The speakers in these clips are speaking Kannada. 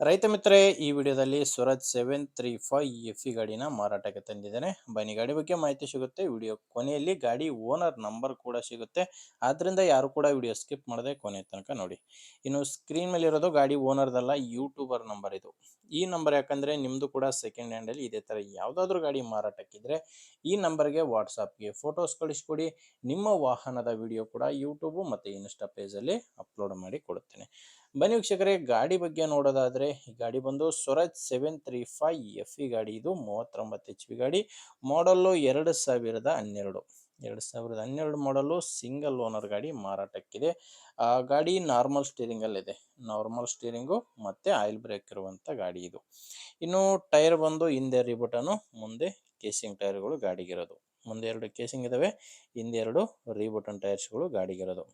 ರೈತ ಮಿತ್ರರೇ, ಈ ವಿಡಿಯೋದಲ್ಲಿ ಸ್ವರಾಜ್ 735 ಎಫ್ ಇ ಗಾಡಿನ ಮಾರಾಟಕ್ಕೆ ತಂದಿದ್ದೇನೆ. ಬನ್ನಿ, ಗಾಡಿ ಬಗ್ಗೆ ಮಾಹಿತಿ ಸಿಗುತ್ತೆ. ವಿಡಿಯೋ ಕೊನೆಯಲ್ಲಿ ಗಾಡಿ ಓನರ್ ನಂಬರ್ ಕೂಡ ಸಿಗುತ್ತೆ. ಆದ್ರಿಂದ ಯಾರು ಕೂಡ ವಿಡಿಯೋ ಸ್ಕಿಪ್ ಮಾಡದೆ ಕೊನೆ ತನಕ ನೋಡಿ. ಇನ್ನು ಸ್ಕ್ರೀನ್ ಮೇಲೆ ಇರೋದು ಗಾಡಿ ಓನರ್ದಲ್ಲ, ಯೂಟ್ಯೂಬರ್ ನಂಬರ್ ಇದು. ಈ ನಂಬರ್ ಯಾಕಂದ್ರೆ ನಿಮ್ದು ಕೂಡ ಸೆಕೆಂಡ್ ಹ್ಯಾಂಡ್ ಅಲ್ಲಿ ಇದೇ ತರ ಯಾವ್ದಾದ್ರು ಗಾಡಿ ಮಾರಾಟಕ್ಕಿದ್ರೆ ಈ ನಂಬರ್ಗೆ ವಾಟ್ಸಾಪ್ಗೆ ಫೋಟೋಸ್ ಕಳಿಸ್ಕೊಡಿ. ನಿಮ್ಮ ವಾಹನದ ವಿಡಿಯೋ ಕೂಡ ಯೂಟ್ಯೂಬ್ ಮತ್ತೆ ಇನ್ಸ್ಟಾ ಪೇಜ್ ಅಲ್ಲಿ ಅಪ್ಲೋಡ್ ಮಾಡಿ ಕೊಡುತ್ತೇನೆ. ಬನ್ನಿ ವೀಕ್ಷಕರೇ, ಗಾಡಿ ಬಗ್ಗೆ ನೋಡೋದಾದ್ರೆ ಈ ಗಾಡಿ ಬಂದು ಸ್ವರಾಜ್ 735 ಎಫ್ ಇ ಗಾಡಿ. ಇದು 39 ಎಚ್ ಪಿ ಗಾಡಿ. ಮಾಡಲ್ಲು 2012. 2012 ಮಾಡಲ್ಲು, ಸಿಂಗಲ್ ಓನರ್ ಗಾಡಿ ಮಾರಾಟಕ್ಕಿದೆ. ಗಾಡಿ ನಾರ್ಮಲ್ ಸ್ಟೀರಿಂಗ್ ಅಲ್ಲಿ ಇದೆ. ನಾರ್ಮಲ್ ಸ್ಟೀರಿಂಗು ಮತ್ತೆ ಆಯಿಲ್ ಬ್ರೇಕ್ ಇರುವಂತ ಗಾಡಿ ಇದು. ಇನ್ನು ಟೈರ್ ಬಂದು ಹಿಂದೆ ರೀಬಟನು, ಮುಂದೆ ಕೇಸಿಂಗ್ ಟೈರ್ಗಳು ಗಾಡಿಗಿರೋದು. ಮುಂದೆ 2 ಕೇಸಿಂಗ್ ಇದಾವೆ, ಹಿಂದೆ 2 ರೀಬಟನ್ ಟೈರ್ಸ್ಗಳು ಗಾಡಿಗಿರೋದು.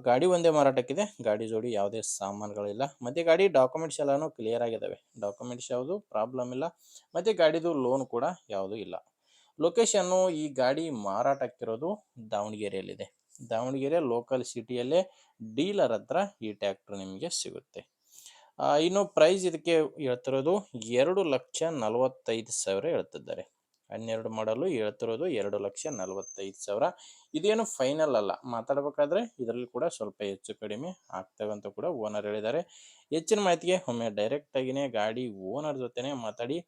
ಗಾಡಿ ಒಂದೇ ಮಾರಾಟಕ್ಕಿದೆ. ಗಾಡಿ ಜೋಡಿ ಯಾವುದೇ ಸಾಮಾನುಗಳಿಲ್ಲ. ಮತ್ತೆ ಗಾಡಿ ಡಾಕ್ಯುಮೆಂಟ್ಸ್ ಎಲ್ಲಾನು ಕ್ಲಿಯರ್ ಆಗಿದ್ದಾವೆ. ಡಾಕ್ಯುಮೆಂಟ್ಸ್ ಯಾವುದು ಪ್ರಾಬ್ಲಮ್ ಇಲ್ಲ. ಮತ್ತೆ ಗಾಡಿದು ಲೋನ್ ಕೂಡ ಯಾವುದು ಇಲ್ಲ. ಲೊಕೇಶನ್ನು ಈ ಗಾಡಿ ಮಾರಾಟಕ್ಕಿರೋದು ದಾವಣಗೆರೆಯಲ್ಲಿದೆ. ದಾವಣಗೆರೆ ಲೋಕಲ್ ಸಿಟಿಯಲ್ಲೇ ಡೀಲರ್ ಹತ್ರ ಈ ಟ್ಯಾಕ್ಟರ್ ನಿಮಗೆ ಸಿಗುತ್ತೆ. ಇನ್ನು ಪ್ರೈಸ್ ಇದಕ್ಕೆ ಹೇಳ್ತಿರೋದು 2,45,000 ಹೇಳ್ತಿದ್ದಾರೆ. 12 ಮಾಡಲು ಹೇಳ್ತಿರೋದು 2,45,000. ಇದೇನು ಫೈನಲ್ ಅಲ್ಲ, ಮಾತಾಡಬೇಕಾದ್ರೆ ಇದರಲ್ಲಿ ಕೂಡ ಸ್ವಲ್ಪ ಹೆಚ್ಚು ಕಡಿಮೆ ಆಗ್ತವೆ ಅಂತ ಕೂಡ ಓನರ್ ಹೇಳಿದ್ದಾರೆ. ಹೆಚ್ಚಿನ ಮಾಹಿತಿಗೆ ಒಮ್ಮೆ ಡೈರೆಕ್ಟ್ ಆಗಿನೇ ಗಾಡಿ ಓನರ್ ಜೊತೆನೆ ಮಾತಾಡಿ.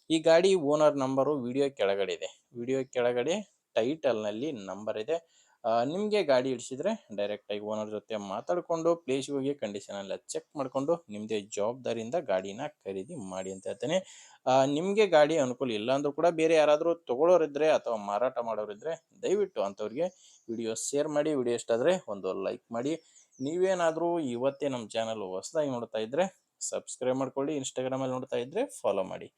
ಈ ಗಾಡಿ ಓನರ್ ನಂಬರು ವಿಡಿಯೋ ಕೆಳಗಡೆ ಇದೆ. ವಿಡಿಯೋ ಕೆಳಗಡೆ ಟೈಟಲ್ ನಲ್ಲಿ ನಂಬರ್ ಇದೆ. ನಿಮಗೆ ಗಾಡಿ ಹಿಡಿಸಿದ್ರೆ ಡೈರೆಕ್ಟ್ ಆಗಿ ಓನರ್ ಜೊತೆ ಮಾತಾಡಿಕೊಂಡು ಪ್ಲೇಸ್ಗೆ ಹೋಗಿ ಕಂಡೀಷನ್ ಎಲ್ಲ ಚೆಕ್ ಮಾಡಿಕೊಂಡು ನಿಮ್ಮದೇ ಜವಾಬ್ದಾರಿಯಿಂದ ಗಾಡಿನ ಖರೀದಿ ಮಾಡಿ ಅಂತ ಹೇಳ್ತೇನೆ. ನಿಮಗೆ ಗಾಡಿ ಅನುಕೂಲ ಇಲ್ಲ ಅಂದ್ರೂ ಕೂಡ ಬೇರೆ ಯಾರಾದರೂ ತಗೊಳ್ಳೋರಿದ್ರೆ ಅಥವಾ ಮಾರಾಟ ಮಾಡೋರಿದ್ರೆ ದಯವಿಟ್ಟು ಅಂಥವ್ರಿಗೆ ವಿಡಿಯೋ ಶೇರ್ ಮಾಡಿ. ವಿಡಿಯೋ ಇಷ್ಟ ಆದರೆ ಒಂದು ಲೈಕ್ ಮಾಡಿ. ನೀವೇನಾದರೂ ಇವತ್ತೇ ನಮ್ಮ ಚಾನಲ್ ಹೊಸದಾಗಿ ನೋಡ್ತಾ ಇದ್ರೆ ಸಬ್ಸ್ಕ್ರೈಬ್ ಮಾಡ್ಕೊಳ್ಳಿ. ಇನ್ಸ್ಟಾಗ್ರಾಮಲ್ಲಿ ನೋಡ್ತಾ ಇದ್ರೆ ಫಾಲೋ ಮಾಡಿ.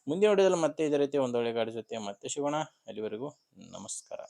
ಮುಂದಿನ ವಿಡಿಯೋದಲ್ಲಿ ಮತ್ತೆ ಇದೇ ರೀತಿ ಒಂದೊಳ್ಳೆ ಗಾಡಿ ಜೊತೆ ಮತ್ತೆ ಸಿಗೋಣ. ಅಲ್ಲಿವರೆಗೂ ನಮಸ್ಕಾರ.